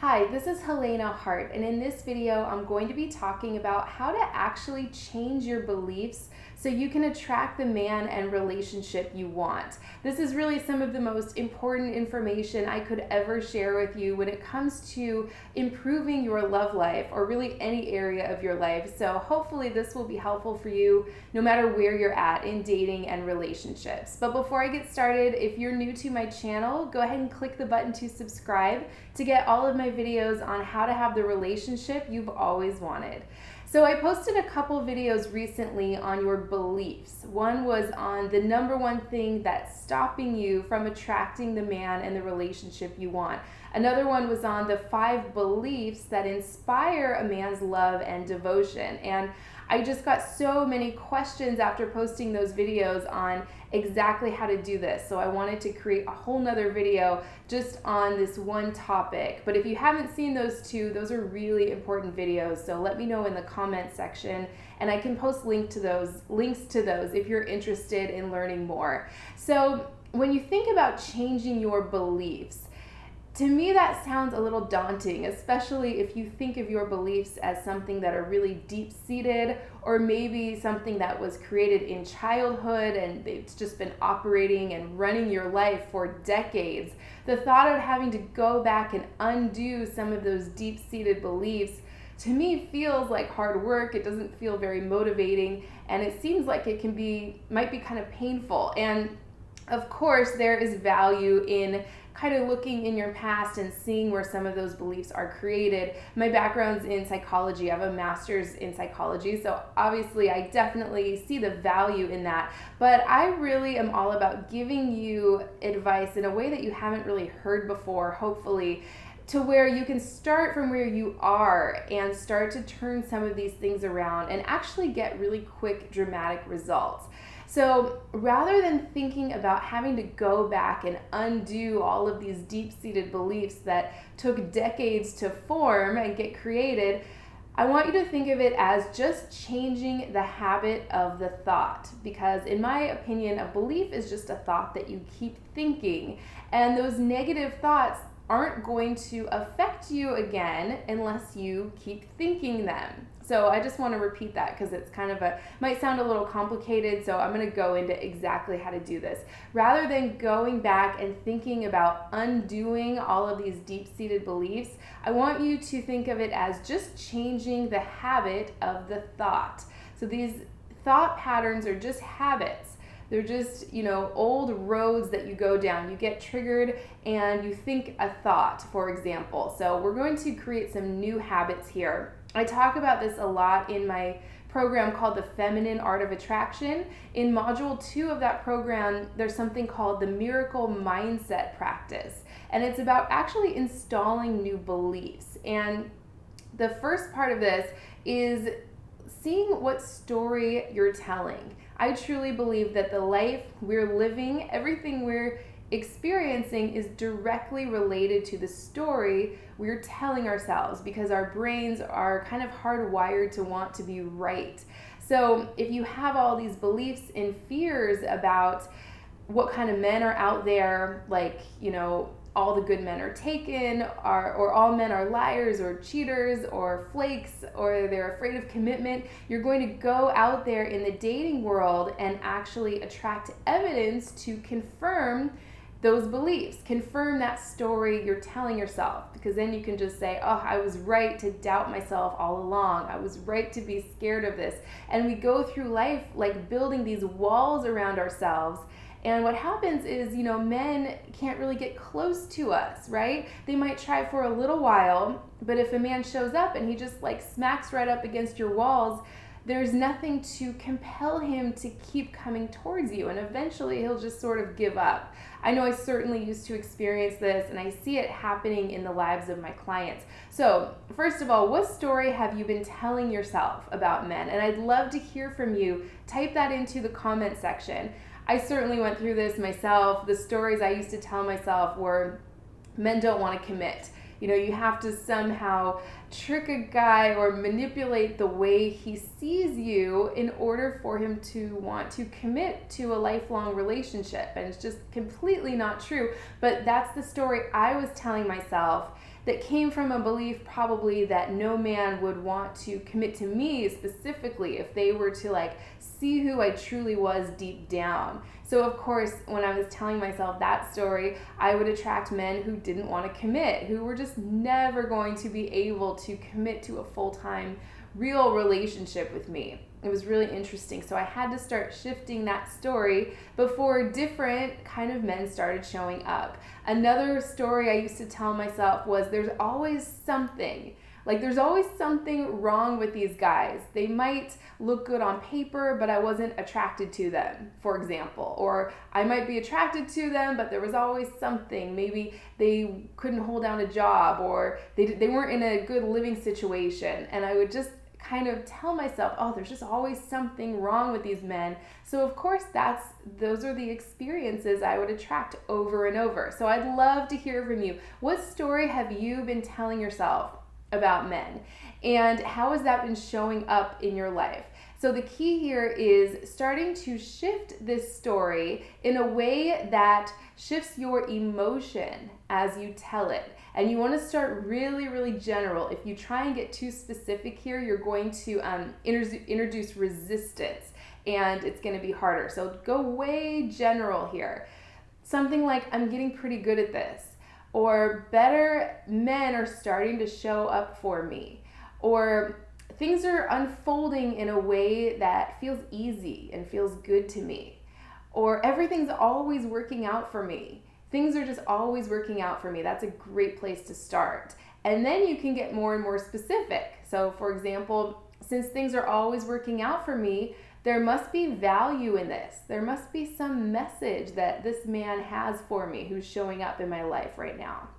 Hi, this is Helena Hart, and in this video, I'm going to be talking about how to actually change your beliefs so you can attract the man and relationship you want. This is really some of the most important information I could ever share with you when it comes to improving your love life or really any area of your life. So hopefully this will be helpful for you no matter where you're at in dating and relationships. But before I get started, if you're new to my channel, go ahead and click the button to subscribe to get all of my videos on how to have the relationship you've always wanted. So I posted a couple videos recently on your beliefs. One was on the number one thing that's stopping you from attracting the man and the relationship you want. Another one was on the 5 beliefs that inspire a man's love and devotion. And I just got so many questions after posting those videos on exactly how to do this. So I wanted to create a whole nother video just on this one topic. But if you haven't seen those two, those are really important videos. So let me know in the comment section and I can post links to those if you're interested in learning more. So when you think about changing your beliefs, to me, that sounds a little daunting, especially if you think of your beliefs as something that are really deep-seated, or maybe something that was created in childhood and it's just been operating and running your life for decades. The thought of having to go back and undo some of those deep-seated beliefs, to me, feels like hard work. It doesn't feel very motivating, and it seems like it might be kind of painful. And of course, there is value in kind of looking in your past and seeing where some of those beliefs are created. My background's in psychology. I have a master's in psychology, so obviously I definitely see the value in that. But I really am all about giving you advice in a way that you haven't really heard before, hopefully, to where you can start from where you are and start to turn some of these things around and actually get really quick, dramatic results. So rather than thinking about having to go back and undo all of these deep-seated beliefs that took decades to form and get created, I want you to think of it as just changing the habit of the thought. Because in my opinion, a belief is just a thought that you keep thinking, and those negative thoughts aren't going to affect you again unless you keep thinking them. So I just want to repeat that because it's might sound a little complicated, so I'm going to go into exactly how to do this. Rather than going back and thinking about undoing all of these deep-seated beliefs, I want you to think of it as just changing the habit of the thought. So these thought patterns are just habits. They're just, old roads that you go down. You get triggered and you think a thought, for example. So we're going to create some new habits here. I talk about this a lot in my program called The Feminine Art of Attraction. In module 2 of that program, there's something called the Miracle Mindset Practice. And it's about actually installing new beliefs. And the first part of this is seeing what story you're telling. I truly believe that the life we're living, everything we're experiencing is directly related to the story we're telling ourselves, because our brains are kind of hardwired to want to be right. So if you have all these beliefs and fears about what kind of men are out there, like, all the good men are taken, or all men are liars or cheaters or flakes, or they're afraid of commitment, you're going to go out there in the dating world and actually attract evidence to confirm those beliefs, confirm that story you're telling yourself, because then you can just say, oh, I was right to doubt myself all along. I was right to be scared of this. And we go through life like building these walls around ourselves. And what happens is, men can't really get close to us, right? They might try for a little while, but if a man shows up and he just smacks right up against your walls, there's nothing to compel him to keep coming towards you, and eventually he'll just sort of give up. I know I certainly used to experience this, and I see it happening in the lives of my clients. So, first of all, what story have you been telling yourself about men? And I'd love to hear from you. Type that into the comment section. I certainly went through this myself. The stories I used to tell myself were, men don't want to commit. You have to somehow trick a guy or manipulate the way he sees you in order for him to want to commit to a lifelong relationship. And it's just completely not true. But that's the story I was telling myself that came from a belief probably that no man would want to commit to me specifically if they were to like see who I truly was deep down. So of course, when I was telling myself that story, I would attract men who didn't want to commit, who were just never going to be able to commit to a full-time real relationship with me. It was really interesting. So I had to start shifting that story before different kind of men started showing up. Another story I used to tell myself was there's always something. Like there's always something wrong with these guys. They might look good on paper, but I wasn't attracted to them, for example. Or I might be attracted to them, but there was always something. Maybe they couldn't hold down a job, or they weren't in a good living situation. And I would just kind of tell myself, oh, there's just always something wrong with these men. So of course those are the experiences I would attract over and over. So I'd love to hear from you. What story have you been telling yourself about men? And how has that been showing up in your life? So the key here is starting to shift this story in a way that shifts your emotion as you tell it. And you want to start really, really general. If you try and get too specific here, you're going to introduce resistance, and it's going to be harder. So go way general here. Something like, I'm getting pretty good at this, or better men are starting to show up for me, or things are unfolding in a way that feels easy and feels good to me, or everything's always working out for me. Things are just always working out for me. That's a great place to start. And then you can get more and more specific. So for example, since things are always working out for me, there must be value in this. There must be some message that this man has for me who's showing up in my life right now.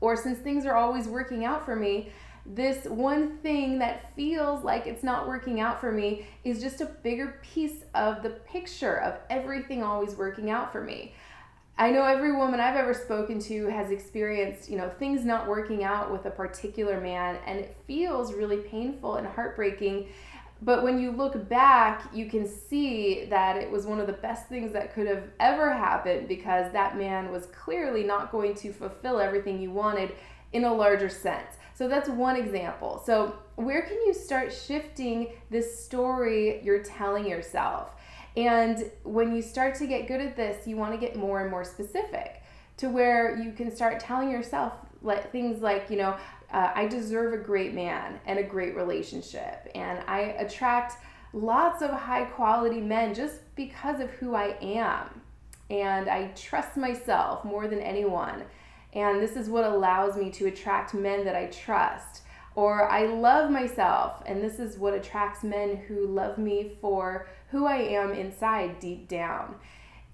Or since things are always working out for me, this one thing that feels like it's not working out for me is just a bigger piece of the picture of everything always working out for me. I know every woman I've ever spoken to has experienced, things not working out with a particular man, and it feels really painful and heartbreaking. But when you look back, you can see that it was one of the best things that could have ever happened, because that man was clearly not going to fulfill everything you wanted in a larger sense. So that's one example. So where can you start shifting this story you're telling yourself? And when you start to get good at this, you want to get more and more specific to where you can start telling yourself things like, I deserve a great man and a great relationship. And I attract lots of high quality men just because of who I am. And I trust myself more than anyone. And this is what allows me to attract men that I trust. Or I love myself, and this is what attracts men who love me for who I am inside deep down.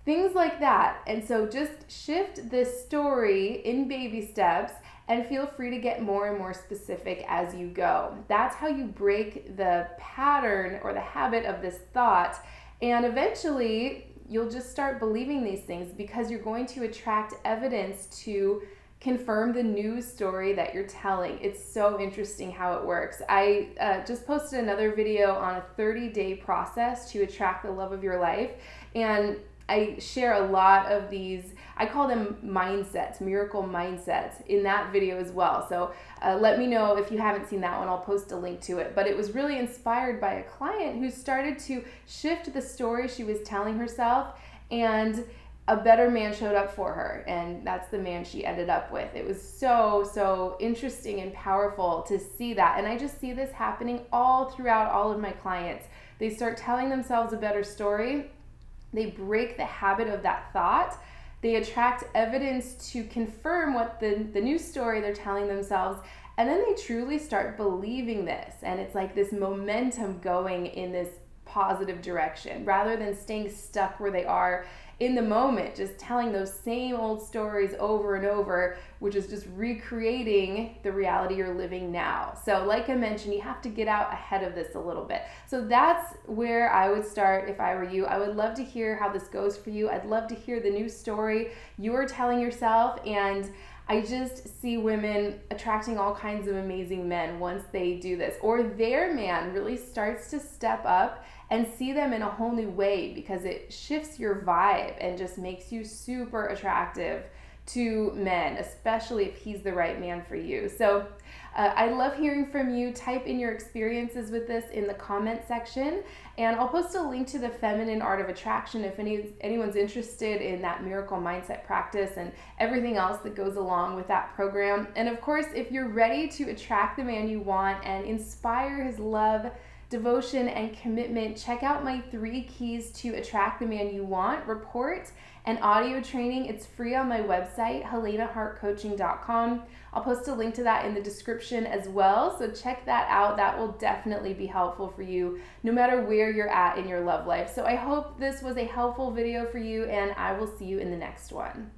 Things like that. And so just shift this story in baby steps and feel free to get more and more specific as you go. That's how you break the pattern or the habit of this thought. And eventually, you'll just start believing these things because you're going to attract evidence to confirm the new story that you're telling. It's so interesting how it works. I just posted another video on a 30-day process to attract the love of your life. And I share a lot of these, I call them mindsets, miracle mindsets, in that video as well. So let me know if you haven't seen that one. I'll post a link to it. But it was really inspired by a client who started to shift the story she was telling herself, and a better man showed up for her, and that's the man she ended up with. It was so interesting and powerful to see that. And I just see this happening all throughout all of my clients. They start telling themselves a better story. They break the habit of that thought. They attract evidence to confirm what the new story they're telling themselves. And then they truly start believing this. And it's like this momentum going in this positive direction rather than staying stuck where they are in the moment, just telling those same old stories over and over, which is just recreating the reality you're living now. So like I mentioned, you have to get out ahead of this a little bit. So that's where I would start if I were you. I would love to hear how this goes for you. I'd love to hear the new story you're telling yourself. And I just see women attracting all kinds of amazing men once they do this, or their man really starts to step up and see them in a whole new way, because it shifts your vibe and just makes you super attractive to men, especially if he's the right man for you. So I love hearing from you. Type in your experiences with this in the comment section, and I'll post a link to the Feminine Art of Attraction if anyone's interested in that miracle mindset practice and everything else that goes along with that program. And of course, if you're ready to attract the man you want and inspire his love, devotion, and commitment, check out my 3 keys to attract the man you want report and audio training. It's free on my website, helenahartcoaching.com. I'll post a link to that in the description as well, so check that out. That will definitely be helpful for you no matter where you're at in your love life. So I hope this was a helpful video for you, and I will see you in the next one.